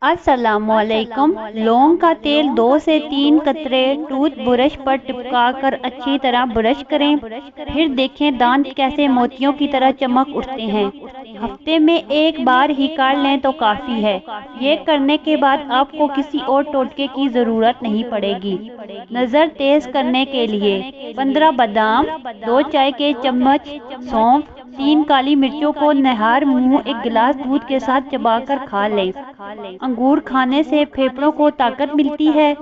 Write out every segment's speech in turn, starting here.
السلام علیکم۔ لونگ کا تیل 2 سے 3 قطرے ٹوتھ برش پر ٹپکا کر اچھی طرح برش کریں، پھر دیکھیں دانت کیسے موتیوں کی طرح چمک اٹھتے ہیں۔ ہفتے میں ایک بار ہی کر لیں تو کافی ہے۔ یہ کرنے کے بعد آپ کو کسی اور ٹوٹکے کی ضرورت نہیں پڑے گی۔ نظر تیز کرنے کے لیے 15 بادام، 2 چائے کے چمچ سونف، 3 کالی مرچوں کو نہار منہ ایک گلاس دودھ کے ساتھ چبا کر کھا لیں۔ انگور کھانے سے پھیپھڑوں کو طاقت ملتی ہے،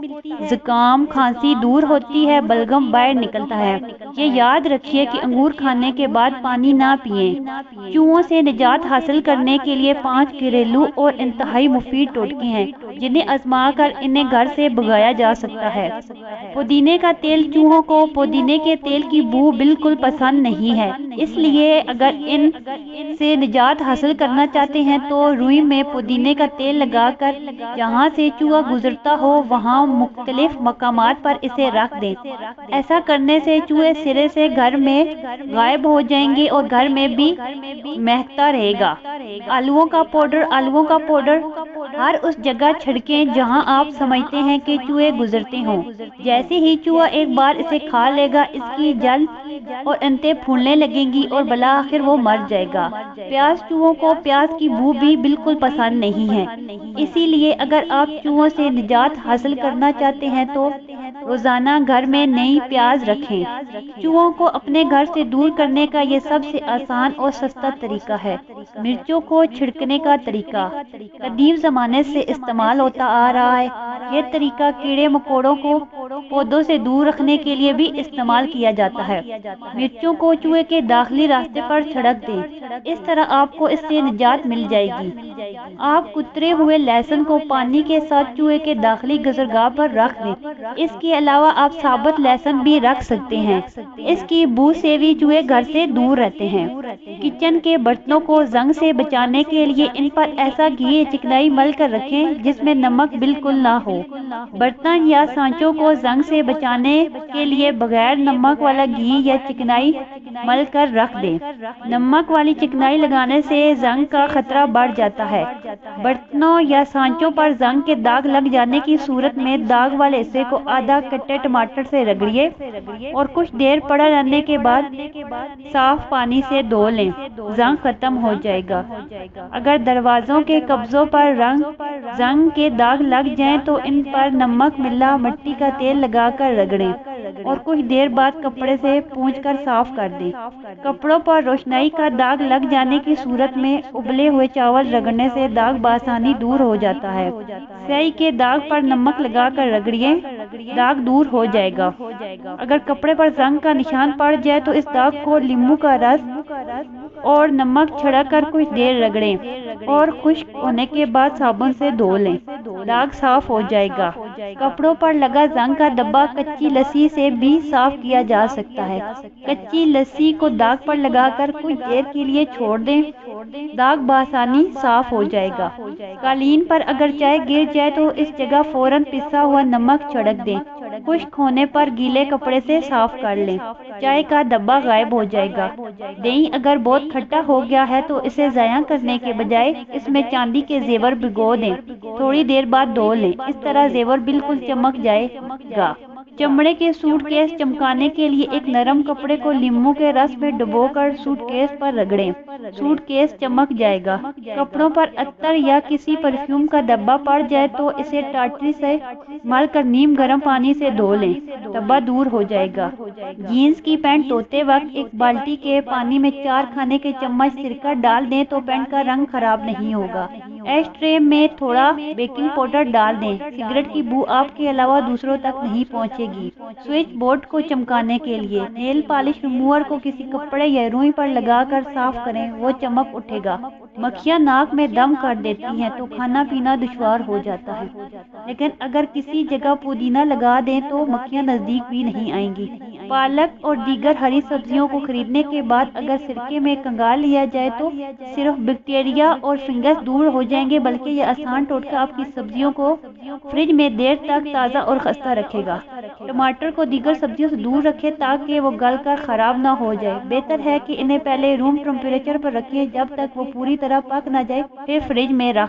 زکام کھانسی دور ہوتی ہے، بلغم باہر نکلتا ہے۔ یہ یاد رکھیے کہ انگور کھانے کے بعد پانی نہ پئیں۔ چوہوں سے نجات حاصل کرنے کے لیے 5 گھریلو اور انتہائی مفید ٹوٹکے ہیں جنہیں آزما کر انہیں گھر سے بھگایا جا سکتا ہے۔ پودینے کا تیل۔ چوہوں کو پودینے کے تیل کی بو بالکل پسند نہیں ہے، اس لیے اگر ان سے نجات حاصل کرنا چاہتے ہیں تو روئی میں پودینے کا تیل لگا کر جہاں سے چوہا گزرتا ہو وہاں مختلف مقامات پر اسے رکھ دیں۔ ایسا کرنے سے چوہے سرے سے گھر میں غائب ہو جائیں گے اور گھر میں بھی مہکتا رہے گا۔ آلووں کا پاؤڈر۔ آلووں کا پاؤڈر ہر اس جگہ چھڑکیں جہاں آپ سمجھتے ہیں کہ چوہے گزرتے ہوں۔ جیسے ہی چوہا ایک بار اسے کھا لے گا، اس کی جلد اور انتیں پھولنے لگیں گی اور بالآخر وہ مر جائے گا۔ پیاز۔ چوہوں کو پیاز کی بو بھی بالکل پسند نہیں ہے، اسی لیے اگر آپ چوہوں سے نجات حاصل کرنا چاہتے ہیں تو روزانہ گھر میں نئی پیاز رکھیں۔ چوہوں کو اپنے گھر سے دور کرنے کا یہ سب سے آسان اور سستا طریقہ ہے۔ مرچوں کو چھڑکنے کا طریقہ قدیم زمانے سے استعمال ہوتا آ رہا ہے۔ یہ طریقہ کیڑے مکوڑوں کو پودوں سے دور رکھنے کے لیے بھی استعمال کیا جاتا ہے۔ مرچوں کو چوہے کے داخلی راستے پر چھڑک دیں، اس طرح آپ کو اس سے نجات مل جائے گی۔ آپ کترے ہوئے لہسن کو پانی کے ساتھ چوہے کے داخلی گزرگاہ پر رکھ دیں۔ اس کے علاوہ آپ ثابت لہسن بھی رکھ سکتے ہیں، اس کی بو سے بھی چوہے گھر سے دور رہتے ہیں۔ کچن کے برتنوں کو زنگ سے بچانے کے لیے ان پر ایسا گھی یا چکنائی مل کر رکھیں جس میں نمک بالکل نہ ہو۔ برتن یا سانچوں کو زنگ سے بچانے کے لیے بغیر نمک والا گھی یا چکنائی مل کر رکھ دیں۔ نمک والی چکنائی لگانے سے زنگ کا خطرہ بڑھ جاتا ہے۔ برتنوں یا سانچوں پر زنگ کے داغ لگ جانے کی صورت میں داغ والے حصے کو آدھا کٹے ٹماٹر سے رگڑیے اور کچھ دیر پڑا رہنے کے بعد صاف پانی سے دھو لیں، زنگ ختم ہو جائے گا۔ اگر دروازوں کے قبضوں پر زنگ کے داغ لگ جائیں تو ان پر نمک ملا مٹی کا تیل لگا کر رگڑیں اور کچھ دیر بعد کپڑے سے پونچھ کر صاف کر دیں۔ کپڑوں پر روشنائی کا داغ لگ جانے کی صورت میں ابلے ہوئے چاول رگڑنے سے داغ بآسانی دور ہو جاتا ہے۔ سیاہی کے داغ پر نمک لگا کر رگڑیے، داغ دور ہو جائے گا۔ اگر کپڑے پر زنگ کا نشان پڑ جائے تو اس داغ کو لیموں کا رس اور نمک چھڑک کر کچھ دیر رگڑیں اور خشک ہونے کے بعد صابن سے دھو لیں، داغ صاف ہو جائے گا۔ کپڑوں پر لگا زنگ کا دھبا کچی لسی سے بھی صاف کیا جا سکتا ہے۔ کچی لسی کو داغ پر لگا کر کچھ دیر کے لیے چھوڑ دیں، داغ بآسانی صاف ہو جائے گا۔ قالین پر اگر چائے گر جائے تو اس جگہ فوراً پسا ہوا نمک چھڑک دیں، خشک ہونے پر گیلے کپڑے سے صاف کر لیں، چائے کا دھبا غائب ہو جائے گا۔ دہی اگر بہت کھٹا ہو گیا ہے تو اسے ضائع کرنے کے بجائے اس میں چاندی کے زیور بھگو دیں، تھوڑی دیر بعد دھو لیں، اس طرح زیور بالکل چمک جائے گا۔ چمڑے کے سوٹ کیس چمکانے کے لیے ایک نرم کپڑے کو لیموں کے رس میں ڈبو کر سوٹ کیس پر رگڑیں، سوٹ کیس چمک جائے گا۔ کپڑوں پر عطر یا کسی پرفیوم کا دھبا پڑ جائے تو اسے ٹاٹری سے مل کر نیم گرم پانی سے دھو لیں، دھبا دور ہو جائے گا۔ جینز کی پینٹ دھوتے وقت ایک بالٹی کے پانی میں 4 کھانے کے چمچ سرکہ ڈال دیں تو پینٹ کا رنگ خراب نہیں ہوگا۔ ایش ٹرے میں تھوڑا بیکنگ پاؤڈر ڈال دیں، سگریٹ کی بو آپ کے علاوہ دوسروں تک نہیں پہنچے گی۔ سوئچ بورڈ کو چمکانے کے لیے نیل پالش ریموور کو کسی کپڑے یا روئی پر لگا کر صاف کریں، وہ چمک اٹھے گا۔ مکھیاں ناک میں دم کر دیتی ہیں تو کھانا پینا دشوار ہو جاتا ہے، لیکن اگر کسی جگہ پودینہ لگا دیں تو مکھیاں نزدیک بھی نہیں آئیں گی۔ پالک اور دیگر ہری سبزیوں کو خریدنے کے بعد اگر سرکے میں کنگال لیا جائے تو صرف بیکٹیریا اور فنگس دور ہو جائیں گے، بلکہ یہ آسان ٹوٹکا آپ کی سبزیوں کو فریج میں دیر تک تازہ اور خستہ رکھے گا۔ ٹماٹر کو دیگر سبزیوں سے دور رکھیں تاکہ وہ گل کر خراب نہ ہو جائے۔ بہتر ہے کہ انہیں پہلے روم ٹمپریچر پر رکھیں جب تک وہ پوری طرح پک نہ جائے، پھر فریج میں رکھ